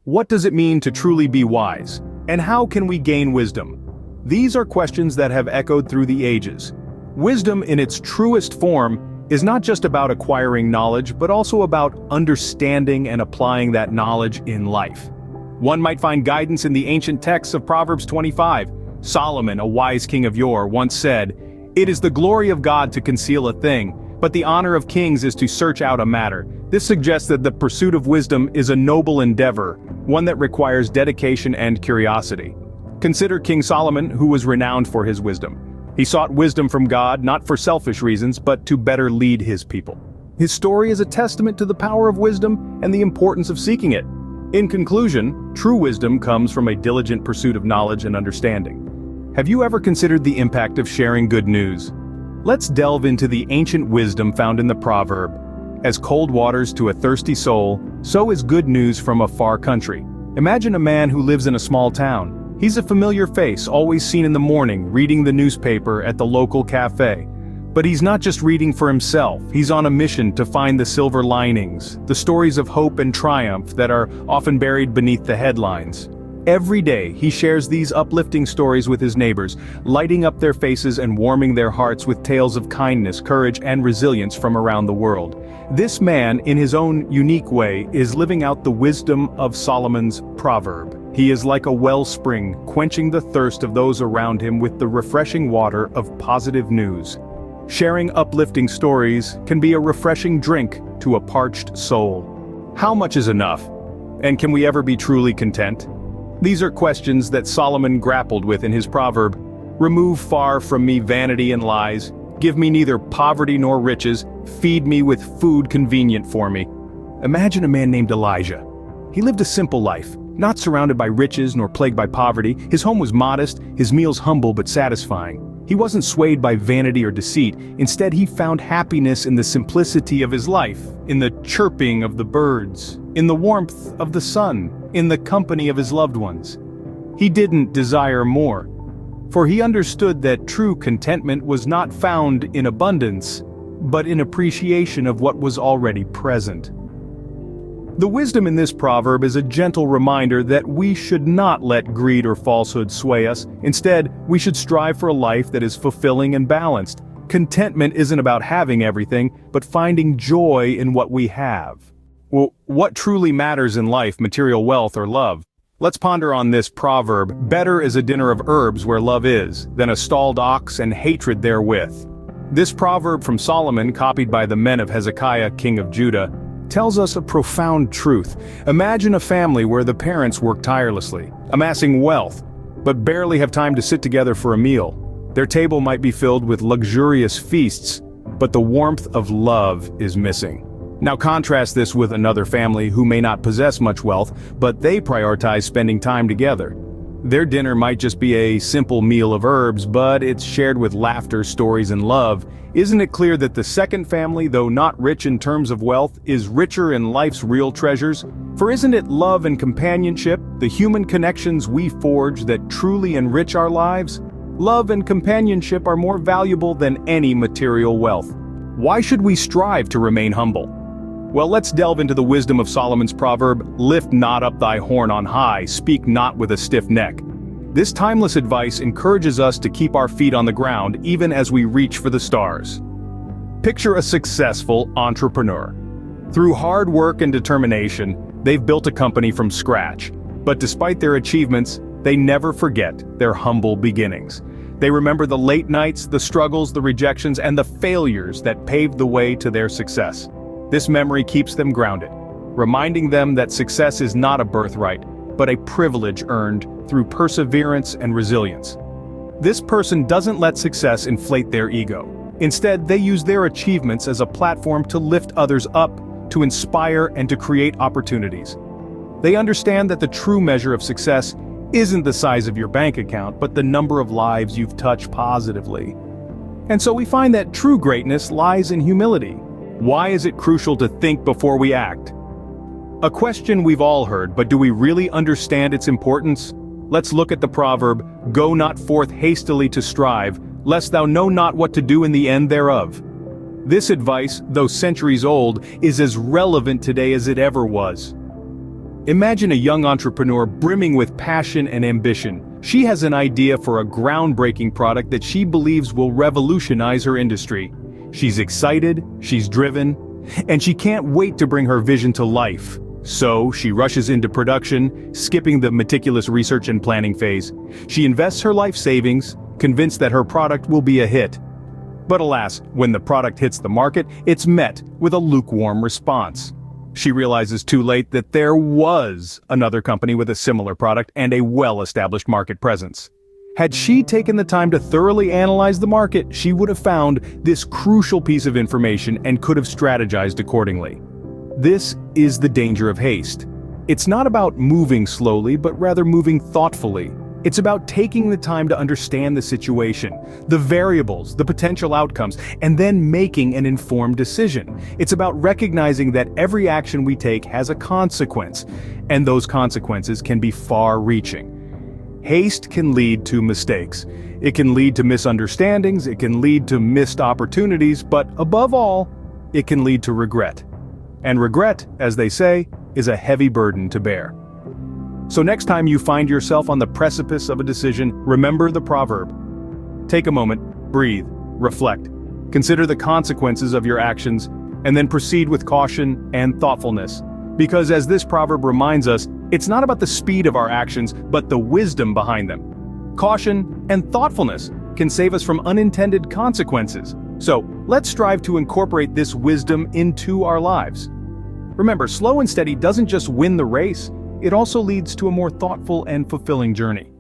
What does it mean to truly be wise? And how can we gain wisdom? These are questions that have echoed through the ages. Wisdom in its truest form is not just about acquiring knowledge, but also about understanding and applying that knowledge in life. One might find guidance in the ancient texts of Proverbs 25. Solomon, a wise king of yore, once said, "It is the glory of God to conceal a thing, but the honor of kings is to search out a matter." This suggests that the pursuit of wisdom is a noble endeavor, one that requires dedication and curiosity. Consider King Solomon, who was renowned for his wisdom. He sought wisdom from God not for selfish reasons, but to better lead his people. His story is a testament to the power of wisdom and the importance of seeking it. In conclusion, true wisdom comes from a diligent pursuit of knowledge and understanding. Have you ever considered the impact of sharing good news? Let's delve into the ancient wisdom found in the proverb, "As cold waters to a thirsty soul, so is good news from a far country." Imagine a man who lives in a small town. He's a familiar face, always seen in the morning, reading the newspaper at the local cafe. But he's not just reading for himself, he's on a mission to find the silver linings, the stories of hope and triumph that are often buried beneath the headlines. Every day, he shares these uplifting stories with his neighbors, lighting up their faces and warming their hearts with tales of kindness, courage, and resilience from around the world. This man, in his own unique way, is living out the wisdom of Solomon's proverb. He is like a wellspring, quenching the thirst of those around him with the refreshing water of positive news. Sharing uplifting stories can be a refreshing drink to a parched soul. How much is enough? And can we ever be truly content? These are questions that Solomon grappled with in his proverb. "Remove far from me vanity and lies. Give me neither poverty nor riches. Feed me with food convenient for me." Imagine a man named Elijah. He lived a simple life, not surrounded by riches nor plagued by poverty. His home was modest, his meals humble but satisfying. He wasn't swayed by vanity or deceit. Instead, he found happiness in the simplicity of his life, in the chirping of the birds, in the warmth of the sun, in the company of his loved ones. He didn't desire more, for he understood that true contentment was not found in abundance, but in appreciation of what was already present. The wisdom in this proverb is a gentle reminder that we should not let greed or falsehood sway us. Instead, we should strive for a life that is fulfilling and balanced. Contentment isn't about having everything, but finding joy in what we have. Well, what truly matters in life, material wealth or love? Let's ponder on this proverb. Better is a dinner of herbs where love is, than a stalled ox and hatred therewith. This proverb from Solomon, copied by the men of Hezekiah, king of Judah, tells us a profound truth. Imagine a family where the parents work tirelessly, amassing wealth, but barely have time to sit together for a meal. Their table might be filled with luxurious feasts, but the warmth of love is missing. Now contrast this with another family who may not possess much wealth, but they prioritize spending time together. Their dinner might just be a simple meal of herbs, but it's shared with laughter, stories, and love. Isn't it clear that the second family, though not rich in terms of wealth, is richer in life's real treasures? For isn't it love and companionship, the human connections we forge, that truly enrich our lives? Love and companionship are more valuable than any material wealth. Why should we strive to remain humble? Well, let's delve into the wisdom of Solomon's proverb, "Lift not up thy horn on high, speak not with a stiff neck." This timeless advice encourages us to keep our feet on the ground even as we reach for the stars. Picture a successful entrepreneur. Through hard work and determination, they've built a company from scratch. But despite their achievements, they never forget their humble beginnings. They remember the late nights, the struggles, the rejections, and the failures that paved the way to their success. This memory keeps them grounded, reminding them that success is not a birthright, but a privilege earned through perseverance and resilience. This person doesn't let success inflate their ego. Instead, they use their achievements as a platform to lift others up, to inspire, and to create opportunities. They understand that the true measure of success isn't the size of your bank account, but the number of lives you've touched positively. And so we find that true greatness lies in humility. Why is it crucial to think before we act? A question we've all heard, but do we really understand its importance? Let's look at the proverb, "Go not forth hastily to strive, lest thou know not what to do in the end thereof." This advice, though centuries old, is as relevant today as it ever was. Imagine a young entrepreneur brimming with passion and ambition. She has an idea for a groundbreaking product that she believes will revolutionize her industry. She's excited, she's driven, and she can't wait to bring her vision to life. So, she rushes into production, skipping the meticulous research and planning phase. She invests her life savings, convinced that her product will be a hit. But alas, when the product hits the market, it's met with a lukewarm response. She realizes too late that there was another company with a similar product and a well-established market presence. Had she taken the time to thoroughly analyze the market, she would have found this crucial piece of information and could have strategized accordingly. This is the danger of haste. It's not about moving slowly, but rather moving thoughtfully. It's about taking the time to understand the situation, the variables, the potential outcomes, and then making an informed decision. It's about recognizing that every action we take has a consequence, and those consequences can be far-reaching. Haste can lead to mistakes. It can lead to misunderstandings, it can lead to missed opportunities, but above all, it can lead to regret. And regret, as they say, is a heavy burden to bear. So next time you find yourself on the precipice of a decision, remember the proverb. Take a moment, breathe, reflect, consider the consequences of your actions, and then proceed with caution and thoughtfulness. Because as this proverb reminds us, it's not about the speed of our actions, but the wisdom behind them. Caution and thoughtfulness can save us from unintended consequences. So let's strive to incorporate this wisdom into our lives. Remember, slow and steady doesn't just win the race, it also leads to a more thoughtful and fulfilling journey.